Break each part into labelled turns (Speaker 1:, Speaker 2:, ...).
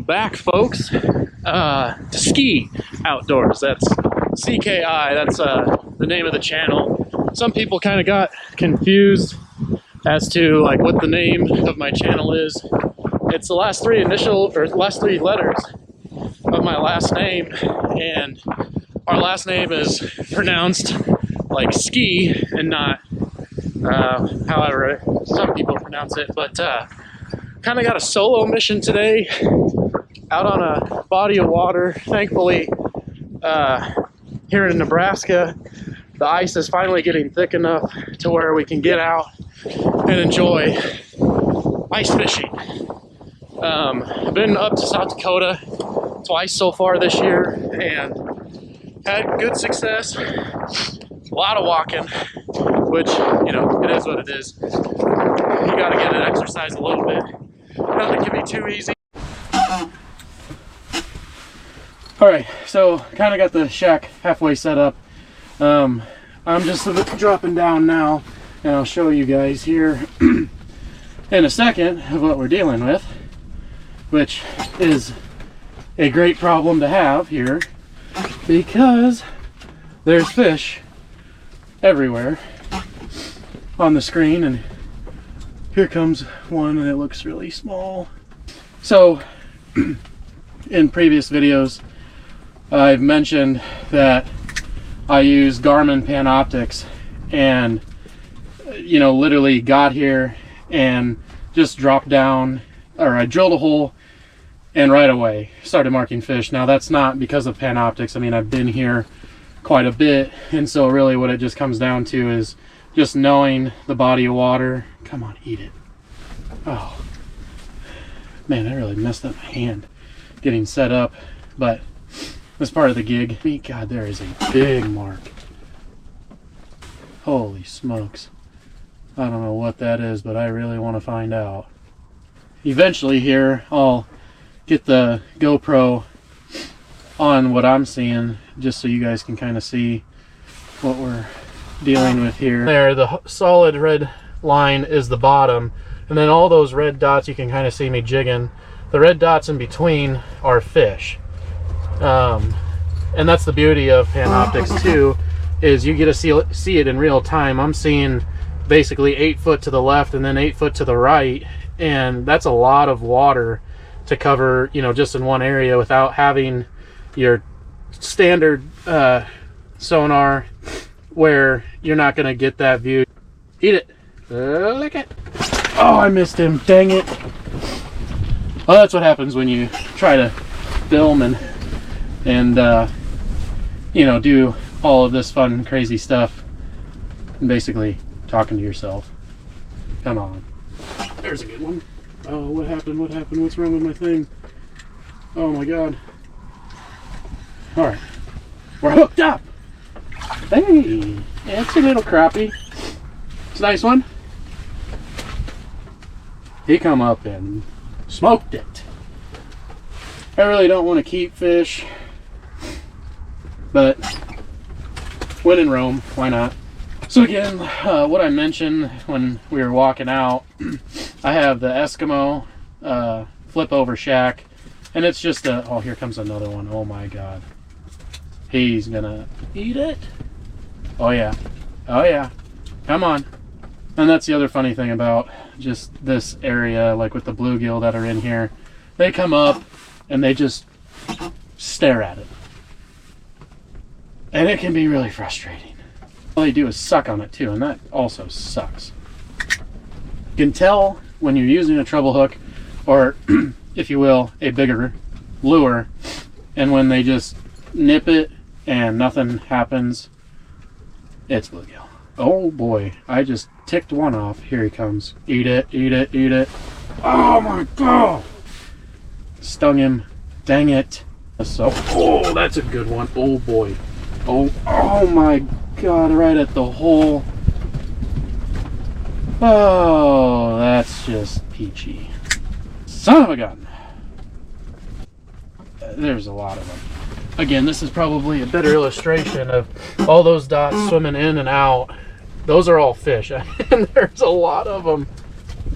Speaker 1: back, folks, to Ski Outdoors. That's CKI. That's the name of the channel. Some people kind of got confused as to like what the name of my channel is. It's the last three letters of my last name, and our last name is pronounced like ski and not however some people pronounce it. But kind of got a solo mission today out on a body of water. Thankfully, here in Nebraska, the ice is finally getting thick enough to where we can get out and enjoy ice fishing. I've been up to South Dakota twice so far this year and had good success. A lot of walking, which, you know, it is what it is. You got to get it exercise a little bit. Nothing can be too easy. Alright, so kind of got the shack halfway set up. I'm just dropping down now, and I'll show you guys here in a second of what we're dealing with, which is a great problem to have here because there's fish everywhere on the screen, and here comes one and it looks really small. So in previous videos I've mentioned that I use Garmin Panoptix, and you know, literally got here and just dropped down, or I drilled a hole and right away started marking fish. Now that's not because of Panoptix. I mean, I've been here quite a bit, and so really what it just comes down to is just knowing the body of water. Come on, eat it. Oh man, I really messed up my hand getting set up, but that's part of the gig. God, there is a big mark. Holy smokes. I don't know what that is, but I really want to find out. Eventually here, I'll get the GoPro on what I'm seeing, just so you guys can kind of see what we're dealing with here. There, the solid red line is the bottom, and then all those red dots, you can kind of see me jigging. The red dots in between are fish. And that's the beauty of Panoptix too, is you get to see it in real time. I'm seeing basically 8 foot to the left and then 8 foot to the right, and that's a lot of water to cover, you know, just in one area without having your standard sonar where you're not going to get that view. Eat it. Lick it. Oh, I missed him. Dang it. Well, that's what happens when you try to film and you know, do all of this fun, crazy stuff and basically talking to yourself. Come on. There's a good one. Oh, what happened? What happened? What's wrong with my thing? Oh my God. All right. We're hooked up. Hey, it's a little crappie. It's a nice one. He come up and smoked it. I really don't want to keep fish, but when in Rome, why not? So again, what I mentioned when we were walking out, I have the Eskimo flip over shack, and it's just a, oh, here comes another one. Oh my God. He's gonna eat it. Oh yeah. Oh yeah. Come on. And that's the other funny thing about just this area, like with the bluegill that are in here. They come up and they just stare at it. And it can be really frustrating. All they do is suck on it too, and that also sucks. You can tell when you're using a treble hook, or if you will, a bigger lure, and when they just nip it and nothing happens, it's bluegill. Oh boy, I just ticked one off. Here he comes. Eat it, eat it, eat it. Oh my God! Stung him. Dang it. So, oh, that's a good one. Oh boy. Oh my God, right at the hole. Oh, that's just peachy. Son of a gun. There's a lot of them. Again, this is probably a better illustration of all those dots swimming in and out. Those are all fish, and there's a lot of them.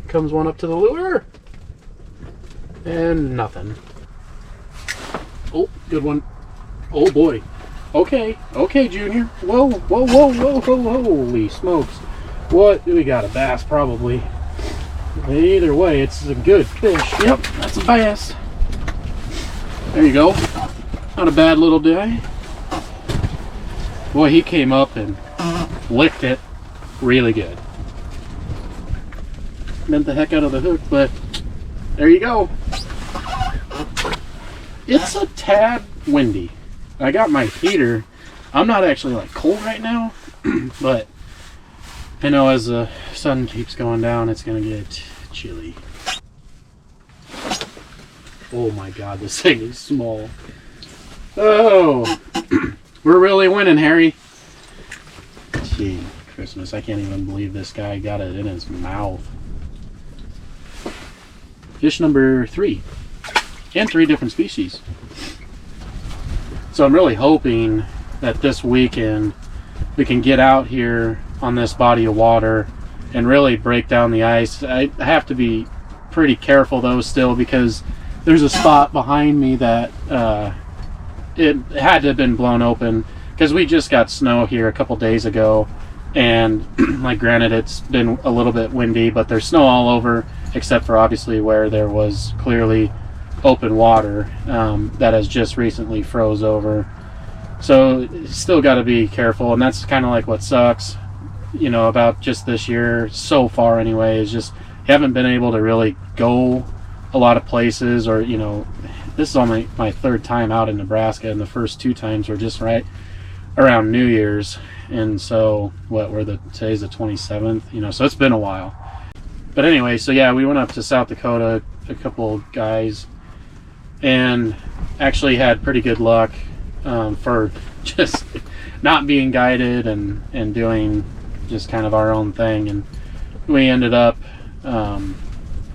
Speaker 1: Comes one up to the lure, and nothing. Oh, good one. Oh boy. Okay, okay, Junior. Whoa, whoa, whoa, whoa, whoa, holy smokes. What? We got a bass, probably. Either way, it's a good fish. Yep, that's a bass. There you go. Not a bad little day. Boy, he came up and licked it really good. Bent the heck out of the hook, but there you go. It's a tad windy. I got my heater. I'm not actually like cold right now, but I know as the sun keeps going down, it's gonna get chilly. Oh my God, this thing is small. Oh, we're really winning, Harry. Gee, Christmas, I can't even believe this guy got it in his mouth. Fish number 3, and 3 different species. So I'm really hoping that this weekend we can get out here on this body of water and really break down the ice. I have to be pretty careful though still, because there's a spot behind me that it had to have been blown open, because we just got snow here a couple days ago, and like granted it's been a little bit windy, but there's snow all over except for obviously where there was clearly open water that has just recently froze over. So still got to be careful, and that's kind of like what sucks, you know, about just this year so far anyway, is just haven't been able to really go a lot of places, or, you know, this is only my 3rd time out in Nebraska, and the first 2 times were just right around New Year's, and so today's the 27th, you know, so it's been a while. But anyway, so yeah, we went up to South Dakota, a couple guys, and actually had pretty good luck for just not being guided and doing just kind of our own thing, and we ended up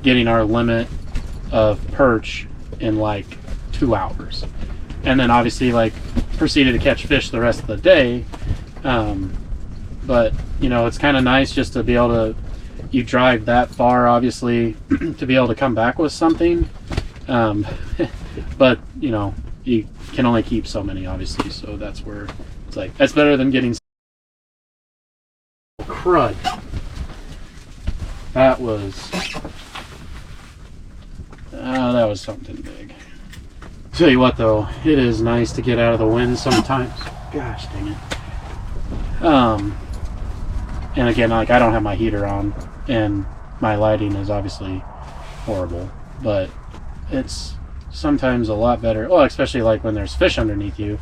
Speaker 1: getting our limit of perch in like 2 hours, and then obviously like proceeded to catch fish the rest of the day. But you know, it's kind of nice just to be able to, you drive that far obviously to be able to come back with something, but you know, you can only keep so many obviously, so that's where it's like, that's better than getting crud. That was something big. Tell you what though, it is nice to get out of the wind sometimes. Gosh dang it. And again, like, I don't have my heater on, and my lighting is obviously horrible, but it's sometimes a lot better, well, especially like when there's fish underneath you,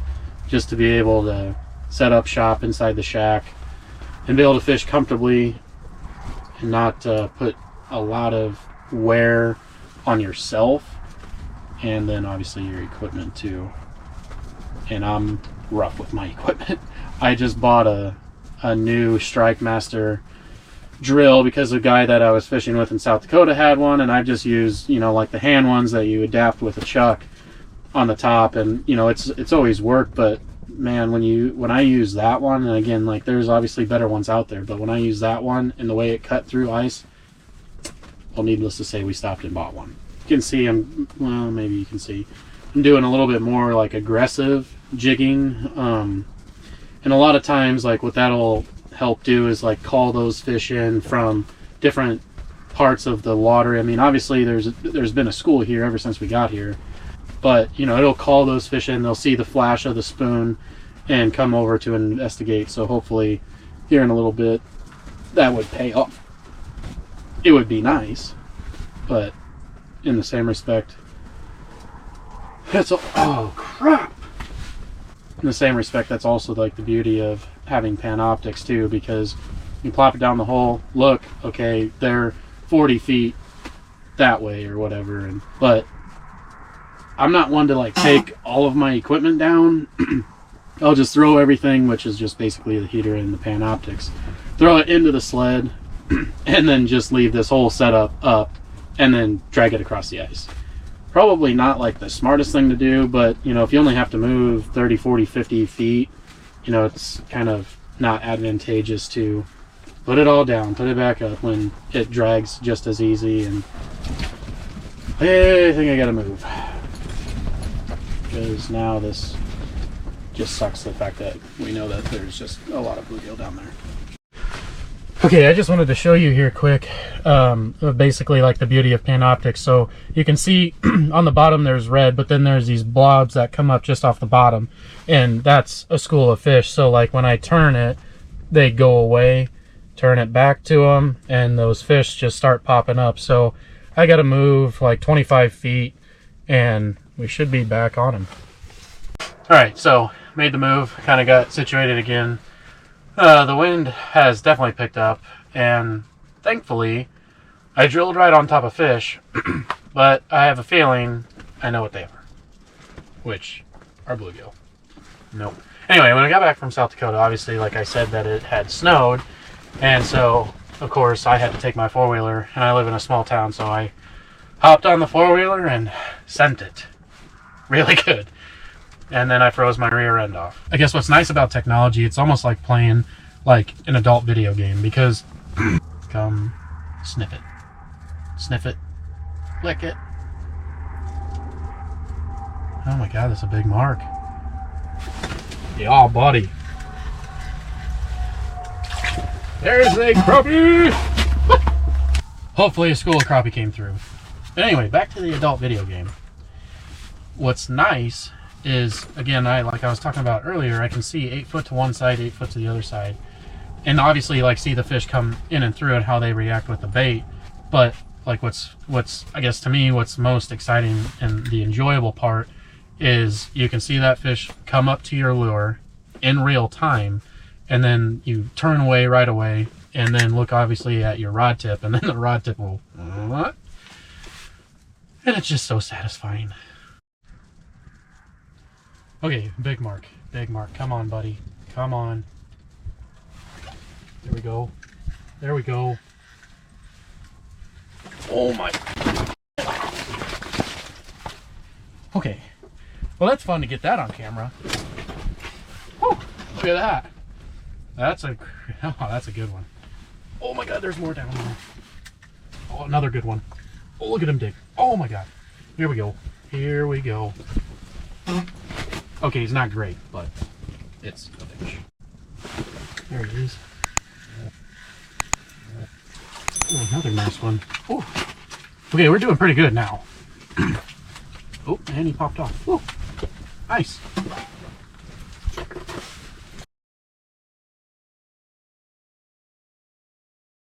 Speaker 1: just to be able to set up shop inside the shack and be able to fish comfortably and not put a lot of wear on yourself, and then obviously your equipment too. And I'm rough with my equipment. I just bought a new Strike Master drill because the guy that I was fishing with in South Dakota had one, and I just used, you know, like the hand ones that you adapt with a chuck on the top, and you know, it's always worked, but man, when I use that one, and again, like, there's obviously better ones out there, but when I use that one and the way it cut through ice, well, needless to say, we stopped and bought one. You can see well, maybe you can see I'm doing a little bit more like aggressive jigging, and a lot of times, like, what that'll help do is like call those fish in from different parts of the water. I mean, obviously there's been a school here ever since we got here, but you know, it'll call those fish in, they'll see the flash of the spoon and come over to investigate. So hopefully here in a little bit that would pay off. It would be nice, but in the same respect, oh crap, in the same respect, that's also like the beauty of having Panoptix too, because you plop it down the hole, look, okay, they're 40 feet that way or whatever, but I'm not one to like take all of my equipment down. I'll just throw everything, which is just basically the heater and the Panoptix, throw it into the sled, and then just leave this whole setup up and then drag it across the ice. Probably not like the smartest thing to do, but you know, if you only have to move 30, 40, 50 feet, you know, it's kind of not advantageous to put it all down, put it back up when it drags just as easy. And I think I gotta move. because now this just sucks the fact that we know that there's just a lot of bluegill down there. Okay, I just wanted to show you here quick, basically like the beauty of Panoptix. So you can see on the bottom there's red, but then there's these blobs that come up just off the bottom, and that's a school of fish. So like when I turn it, they go away, turn it back to them, and those fish just start popping up. So I got to move like 25 feet, and we should be back on them. All right, so made the move, kind of got situated again. The wind has definitely picked up, and thankfully I drilled right on top of fish, but I have a feeling I know what they are, which are bluegill. Nope. Anyway, when I got back from South Dakota, obviously, like I said, that it had snowed, and so of course I had to take my four-wheeler, and I live in a small town, so I hopped on the four-wheeler and sent it really good. And then I froze my rear end off. I guess what's nice about technology, it's almost like playing like an adult video game, because come sniff it, lick it. Oh my god, that's a big mark. Yeah, buddy. There's a crappie. Hopefully a school of crappie came through. But anyway, back to the adult video game. What's nice is, again, like I was talking about earlier, I can see 8 foot to one side, 8 foot to the other side, and obviously like see the fish come in and through and how they react with the bait. But like what's I guess to me what's most exciting and the enjoyable part is you can see that fish come up to your lure in real time, and then you turn away right away, and then look obviously at your rod tip, and then the rod tip will, and it's just so satisfying. Okay, big mark, come on buddy, come on. There we go, there we go. Oh my. Okay, well that's fun to get that on camera. Whew, look at that. That's a good one. Oh my god, there's more down there. Oh, another good one. Oh, look at him dig. Oh my god. Here we go. Here we go. Okay, he's not great, but it's a fish. There he is. Oh, another nice one. Oh. Okay, we're doing pretty good now. Oh, and he popped off. Oh, nice.